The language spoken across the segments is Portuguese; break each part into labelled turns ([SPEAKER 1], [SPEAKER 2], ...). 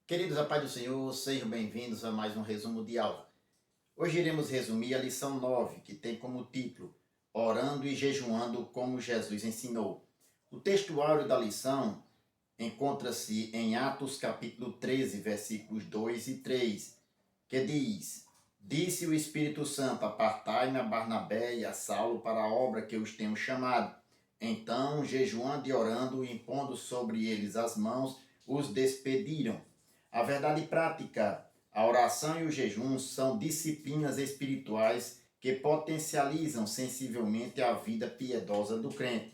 [SPEAKER 1] Queridos, a paz do Senhor, sejam bem-vindos a mais um resumo de aula. Hoje iremos resumir a lição 9, que tem como título Orando e Jejuando como Jesus ensinou. O texto áureo da lição encontra-se em Atos capítulo 13, versículos 2 e 3, que diz: Disse o Espírito Santo, apartai-me a Barnabé e a Saulo para a obra que eu os tenho chamado. Então, jejuando e orando, impondo sobre eles as mãos, os despediram. A verdade prática, a oração e o jejum são disciplinas espirituais que potencializam sensivelmente a vida piedosa do crente.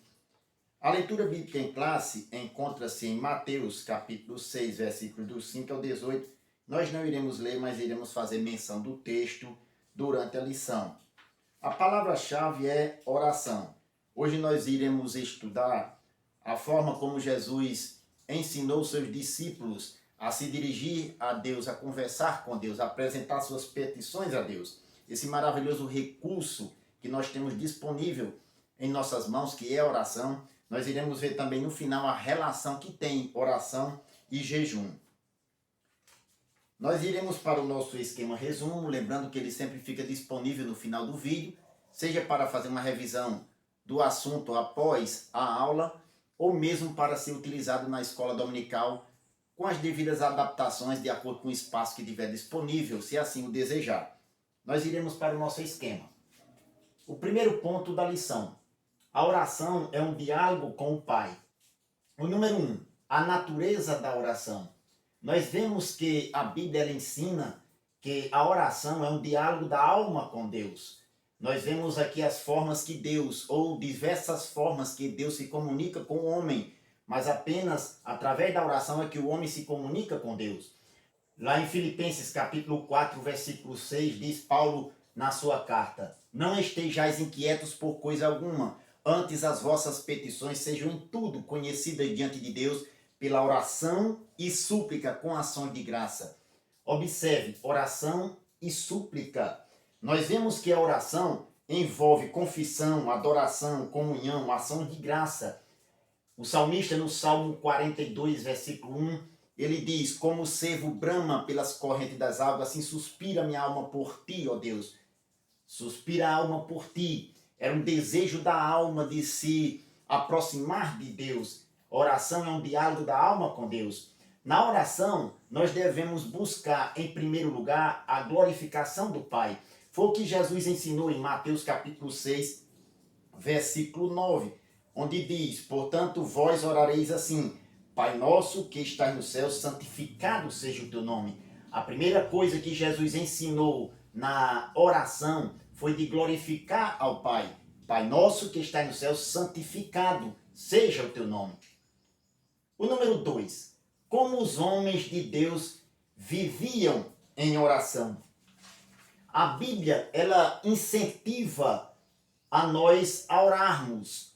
[SPEAKER 1] A leitura bíblica em classe encontra-se em Mateus, capítulo 6, versículos do 5 ao 18. Nós não iremos ler, mas iremos fazer menção do texto durante a lição. A palavra-chave é oração. Hoje nós iremos estudar a forma como Jesus ensinou seus discípulos a se dirigir a Deus, a conversar com Deus, a apresentar suas petições a Deus. Esse maravilhoso recurso que nós temos disponível em nossas mãos, que é a oração. Nós iremos ver também no final a relação que tem oração e jejum. Nós iremos para o nosso esquema resumo, lembrando que ele sempre fica disponível no final do vídeo, seja para fazer uma revisão do assunto após a aula, ou mesmo para ser utilizado na escola dominical com as devidas adaptações de acordo com o espaço que tiver disponível, se assim o desejar. Nós iremos para o nosso esquema. O primeiro ponto da lição. A oração é um diálogo com o Pai. O número 1, a natureza da oração. Nós vemos que a Bíblia ela ensina que a oração é um diálogo da alma com Deus. Nós vemos aqui as formas que Deus, ou diversas formas que Deus se comunica com o homem, mas apenas através da oração é que o homem se comunica com Deus. Lá em Filipenses capítulo 4, versículo 6, diz Paulo na sua carta: Não estejais inquietos por coisa alguma, antes as vossas petições sejam em tudo conhecidas diante de Deus pela oração e súplica com ações de graça. Observe, oração e súplica. Nós vemos que a oração envolve confissão, adoração, comunhão, ação de graça. O salmista no Salmo 42, versículo 1, ele diz: Como o cervo brama pelas correntes das águas, assim suspira minha alma por ti, ó Deus. Suspira a alma por ti. Era um desejo da alma de se aproximar de Deus. Oração é um diálogo da alma com Deus. Na oração, nós devemos buscar, em primeiro lugar, a glorificação do Pai. Foi o que Jesus ensinou em Mateus capítulo 6, versículo 9, onde diz: Portanto, vós orareis assim: Pai nosso que estás no céu, santificado seja o teu nome. A primeira coisa que Jesus ensinou na oração foi de glorificar ao Pai. Pai nosso que estás no céu, santificado seja o teu nome. O número 2, como os homens de Deus viviam em oração. A Bíblia, ela incentiva a nós a orarmos,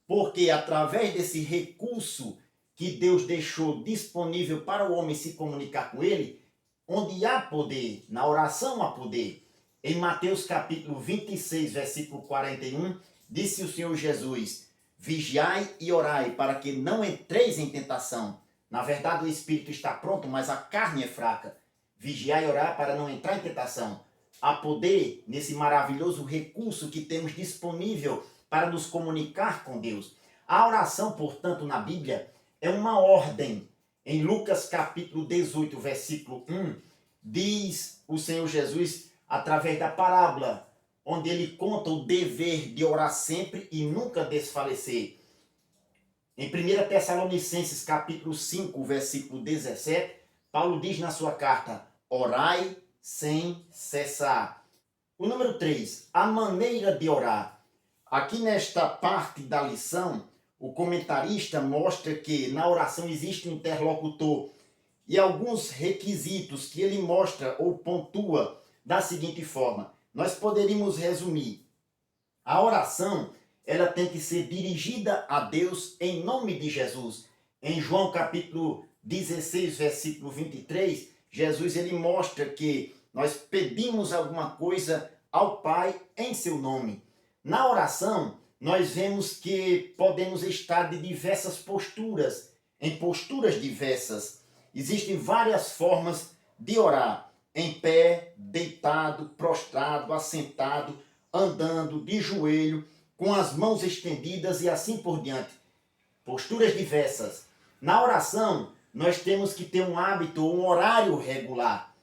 [SPEAKER 1] porque através desse recurso que Deus deixou disponível para o homem se comunicar com ele, onde há poder, na oração há poder. Em Mateus capítulo 26, versículo 41, disse o Senhor Jesus: Vigiai e orai para que não entreis em tentação. Na verdade o espírito está pronto, mas a carne é fraca. Vigiai e orai para não entrar em tentação. Há poder nesse maravilhoso recurso que temos disponível para nos comunicar com Deus. A oração, portanto, na Bíblia é uma ordem. Em Lucas capítulo 18, versículo 1, diz o Senhor Jesus, através da parábola, onde ele conta o dever de orar sempre e nunca desfalecer. Em 1 Tessalonicenses capítulo 5, versículo 17, Paulo diz na sua carta: Orai sem cessar. O número 3, a maneira de orar. Aqui nesta parte da lição, o comentarista mostra que na oração existe um interlocutor e alguns requisitos que ele mostra ou pontua da seguinte forma. Nós poderíamos resumir: a oração ela tem que ser dirigida a Deus em nome de Jesus. Em João capítulo 16, versículo 23, Jesus ele mostra que nós pedimos alguma coisa ao Pai em seu nome. Na oração, nós vemos que podemos estar de diversas posturas, em posturas diversas. Existem várias formas de orar: em pé, deitado, prostrado, assentado, andando, de joelho, com as mãos estendidas e assim por diante. Posturas diversas. Na oração, nós temos que ter um hábito, um horário regular.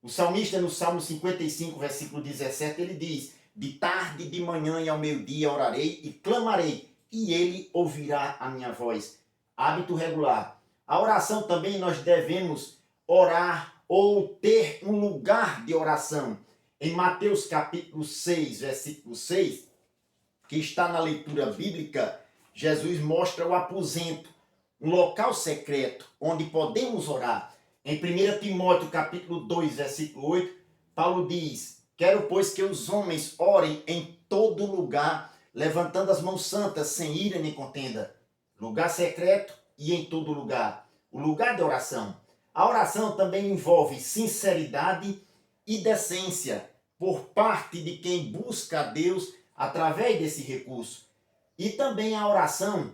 [SPEAKER 1] O salmista, no Salmo 55, versículo 17, ele diz: de tarde, de manhã e ao meio-dia orarei e clamarei, e ele ouvirá a minha voz. Hábito regular. A oração também nós devemos orar ou ter um lugar de oração. Em Mateus capítulo 6, versículo 6, que está na leitura bíblica, Jesus mostra o aposento, um local secreto onde podemos orar. Em 1 Timóteo capítulo 2, versículo 8, Paulo diz: quero, pois, que os homens orem em todo lugar, levantando as mãos santas, sem ira nem contenda. Lugar secreto e em todo lugar. O lugar de oração. A oração também envolve sinceridade e decência por parte de quem busca a Deus através desse recurso. E também a oração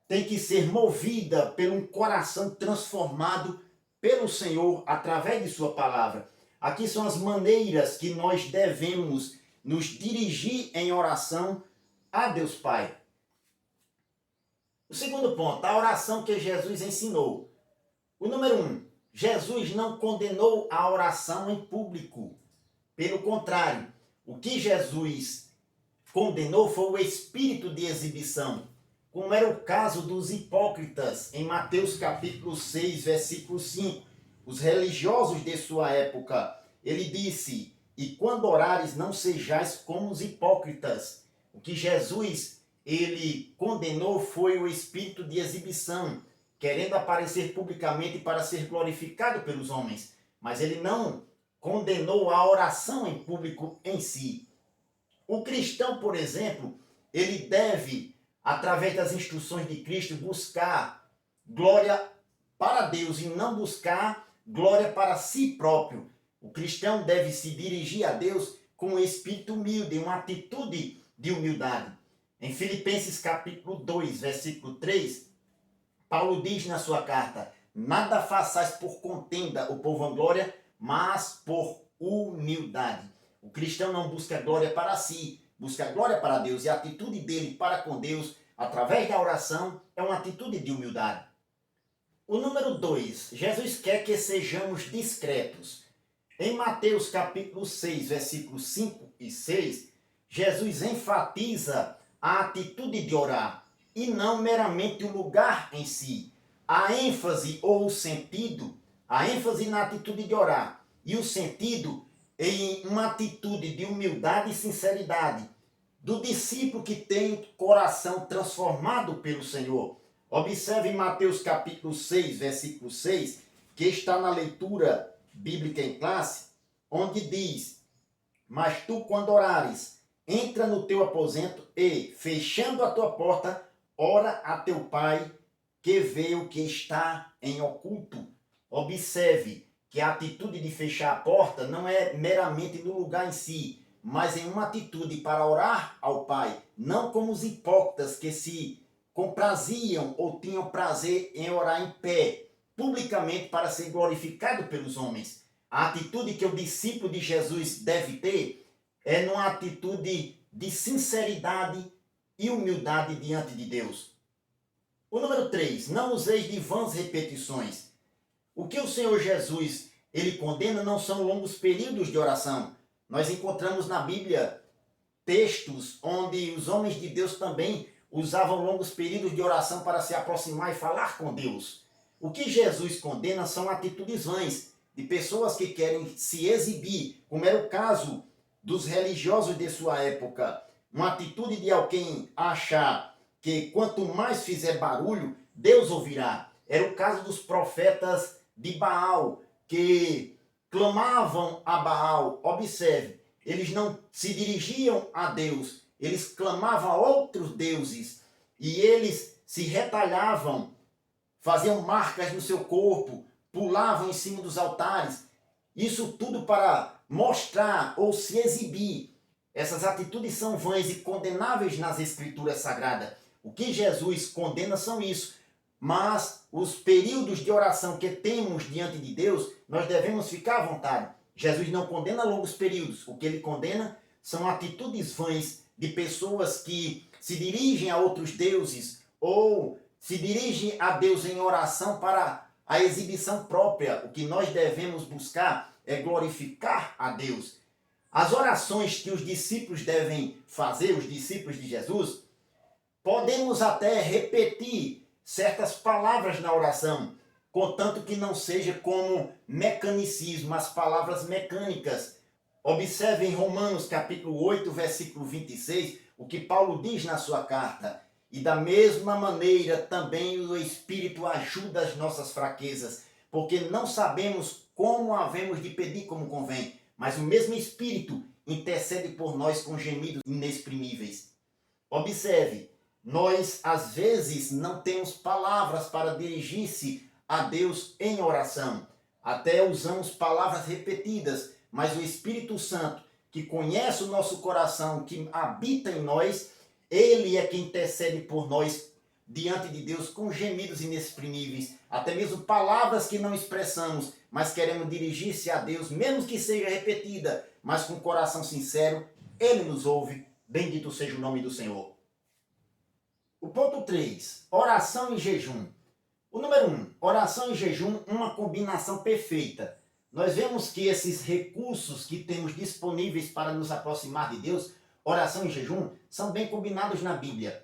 [SPEAKER 1] tem que ser movida por um coração transformado pelo Senhor através de sua palavra. Aqui são as maneiras que nós devemos nos dirigir em oração a Deus Pai. O segundo ponto, a oração que Jesus ensinou. O número 1, Jesus não condenou a oração em público. Pelo contrário, o que Jesus condenou foi o espírito de exibição, como era o caso dos hipócritas, em Mateus capítulo 6, versículo 5. Os religiosos de sua época, ele disse: e quando orares, não sejais como os hipócritas. O que Jesus ele condenou foi o espírito de exibição, querendo aparecer publicamente para ser glorificado pelos homens. Mas ele não condenou a oração em público em si. O cristão, por exemplo, ele deve, através das instruções de Cristo, buscar glória para Deus e não buscar glória para si próprio. O cristão deve se dirigir a Deus com um espírito humilde, uma atitude de humildade. Em Filipenses capítulo 2, versículo 3, Paulo diz na sua carta: nada façais por contenda ou por vanglória, mas por humildade. O cristão não busca glória para si, busca glória para Deus. E a atitude dele para com Deus, através da oração, é uma atitude de humildade. O número 2, Jesus quer que sejamos discretos. Em Mateus capítulo 6, versículos 5 e 6, Jesus enfatiza a atitude de orar e não meramente o lugar em si. A ênfase ou o sentido, a ênfase na atitude de orar e o sentido em uma atitude de humildade e sinceridade do discípulo que tem coração transformado pelo Senhor. Observe em Mateus capítulo 6, versículo 6, que está na leitura bíblica em classe, onde diz: mas tu, quando orares, entra no teu aposento e, fechando a tua porta, ora a teu Pai, que vê o que está em oculto. Observe que a atitude de fechar a porta não é meramente no lugar em si, mas em uma atitude para orar ao Pai, não como os hipócritas que se compraziam ou tinham prazer em orar em pé, publicamente para ser glorificado pelos homens. A atitude que o discípulo de Jesus deve ter é numa atitude de sinceridade e humildade diante de Deus. O número 3, não useis de vãs repetições. O que o Senhor Jesus ele condena não são longos períodos de oração. Nós encontramos na Bíblia textos onde os homens de Deus também usavam longos períodos de oração para se aproximar e falar com Deus. O que Jesus condena são atitudes vãs, de pessoas que querem se exibir, como era o caso dos religiosos de sua época. Uma atitude de alguém achar que quanto mais fizer barulho, Deus ouvirá. Era o caso dos profetas de Baal, que clamavam a Baal. Observe, eles não se dirigiam a Deus, eles clamavam a outros deuses e eles se retalhavam, faziam marcas no seu corpo, pulavam em cima dos altares. Isso tudo para mostrar ou se exibir. Essas atitudes são vãs e condenáveis nas Escrituras Sagradas. O que Jesus condena são isso. mas os períodos de oração que temos diante de Deus, nós devemos ficar à vontade. Jesus não condena longos períodos. O que ele condena são atitudes vãs de pessoas que se dirigem a outros deuses ou se dirigem a Deus em oração para a exibição própria. O que nós devemos buscar é glorificar a Deus. As orações que os discípulos devem fazer, os discípulos de Jesus, podemos até repetir certas palavras na oração, contanto que não seja como mecanicismo, as palavras mecânicas. Observe em Romanos capítulo 8, versículo 26, o que Paulo diz na sua carta. E da mesma maneira também o Espírito ajuda as nossas fraquezas, porque não sabemos como havemos de pedir como convém, mas o mesmo Espírito intercede por nós com gemidos inexprimíveis. Observe, nós às vezes não temos palavras para dirigir-se a Deus em oração. Até usamos palavras repetidas, mas o Espírito Santo, que conhece o nosso coração, que habita em nós, ele é quem intercede por nós diante de Deus com gemidos inexprimíveis, até mesmo palavras que não expressamos, mas queremos dirigir-se a Deus, mesmo que seja repetida, mas com coração sincero, ele nos ouve. Bendito seja o nome do Senhor. O ponto 3, oração e jejum. O número 1, oração e jejum, uma combinação perfeita. Nós vemos que esses recursos que temos disponíveis para nos aproximar de Deus, oração e jejum, são bem combinados na Bíblia.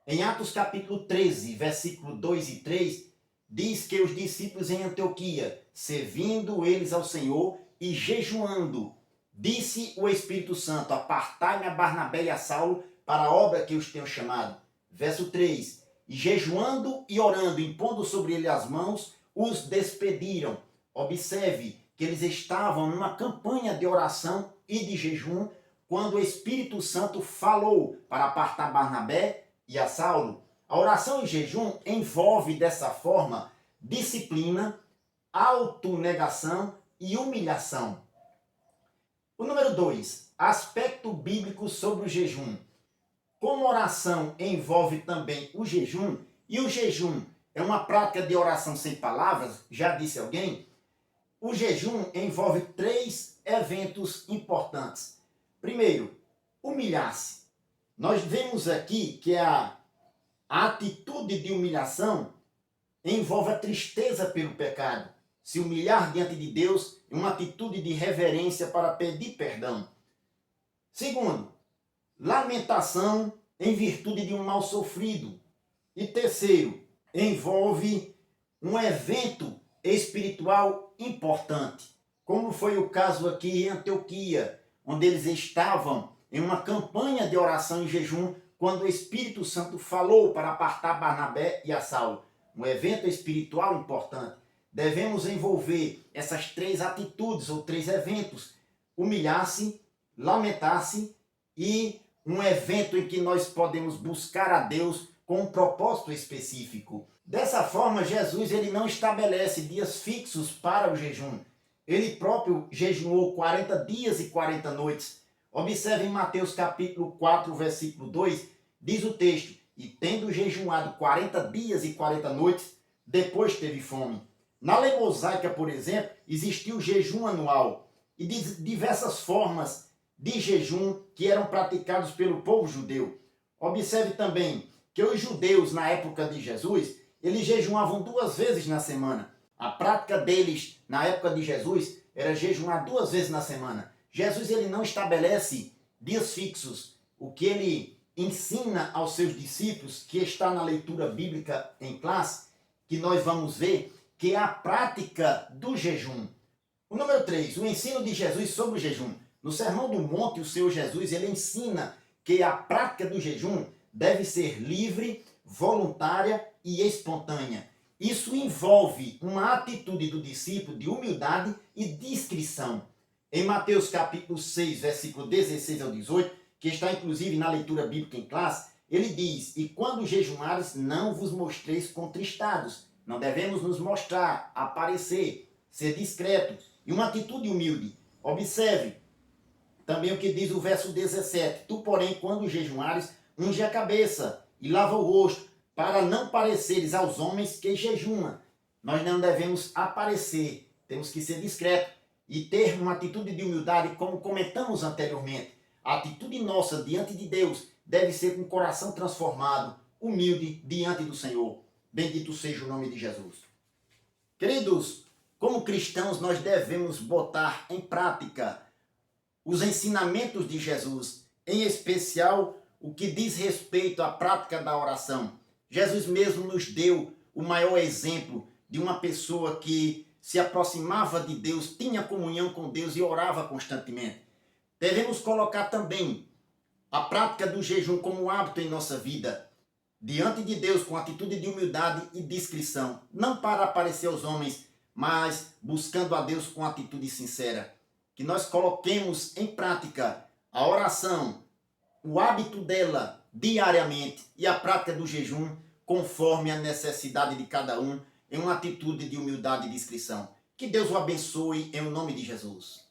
[SPEAKER 1] Em Atos capítulo 13, versículo 2 e 3, diz que os discípulos em Antioquia, servindo eles ao Senhor e jejuando, disse o Espírito Santo, apartai-me a Barnabé e a Saulo para a obra que os tenho chamado. Verso 3, e jejuando e orando, impondo sobre ele as mãos, os despediram. Observe que eles estavam numa campanha de oração e de jejum, quando o Espírito Santo falou para apartar Barnabé e a Saulo. A oração e jejum envolve dessa forma disciplina, autonegação e humilhação. O número 2, aspecto bíblico sobre o jejum. Como oração envolve também o jejum, e o jejum é uma prática de oração sem palavras, já disse alguém, o jejum envolve 3 eventos importantes. Primeiro, humilhar-se. Nós vemos aqui que a atitude de humilhação envolve a tristeza pelo pecado. Se humilhar diante de Deus é uma atitude de reverência para pedir perdão. Segundo, lamentação em virtude de um mal sofrido. E terceiro, envolve um evento espiritual importante, como foi o caso aqui em Antioquia, onde eles estavam em uma campanha de oração e jejum, quando o Espírito Santo falou para apartar Barnabé e a Saulo. Um evento espiritual importante. Devemos envolver essas 3 atitudes ou 3 eventos: humilhar-se, lamentar-se e um evento em que nós podemos buscar a Deus com um propósito específico. Dessa forma, Jesus ele não estabelece dias fixos para o jejum. Ele próprio jejuou 40 dias e 40 noites. Observe em Mateus capítulo 4, versículo 2, diz o texto, e tendo jejuado 40 dias e 40 noites, depois teve fome. Na lei mosaica, por exemplo, existia o jejum anual e diversas formas de jejum que eram praticados pelo povo judeu. Observe também que os judeus, na época de Jesus, eles jejuavam 2 vezes na semana. A prática deles, na época de Jesus, era jejuar 2 vezes na semana. Jesus ele não estabelece dias fixos. O que ele ensina aos seus discípulos, que está na leitura bíblica em classe, que nós vamos ver, que é a prática do jejum. O número 3, o ensino de Jesus sobre o jejum. No Sermão do Monte, o Senhor Jesus ele ensina que a prática do jejum deve ser livre, voluntária e espontânea. Isso envolve uma atitude do discípulo de humildade e discrição. Em Mateus capítulo 6, versículo 16 ao 18, que está inclusive na leitura bíblica em classe, ele diz, e quando jejuares, não vos mostreis contristados. Não devemos nos mostrar, aparecer, ser discreto e uma atitude humilde. Observe também o que diz o verso 17. Tu, porém, quando jejuares, unge a cabeça e lava o rosto, para não pareceres aos homens que jejuam. Nós não devemos aparecer, temos que ser discretos e ter uma atitude de humildade, como comentamos anteriormente. A atitude nossa diante de Deus deve ser com o coração transformado, humilde diante do Senhor. Bendito seja o nome de Jesus. Queridos, como cristãos, nós devemos botar em prática os ensinamentos de Jesus, em especial o que diz respeito à prática da oração. Jesus mesmo nos deu o maior exemplo de uma pessoa que se aproximava de Deus, tinha comunhão com Deus e orava constantemente. Devemos colocar também a prática do jejum como hábito em nossa vida, diante de Deus com atitude de humildade e discrição, não para aparecer aos homens, mas buscando a Deus com atitude sincera. Que nós coloquemos em prática a oração, o hábito dela diariamente e a prática do jejum conforme a necessidade de cada um, em uma atitude de humildade e discrição. Que Deus o abençoe em nome de Jesus.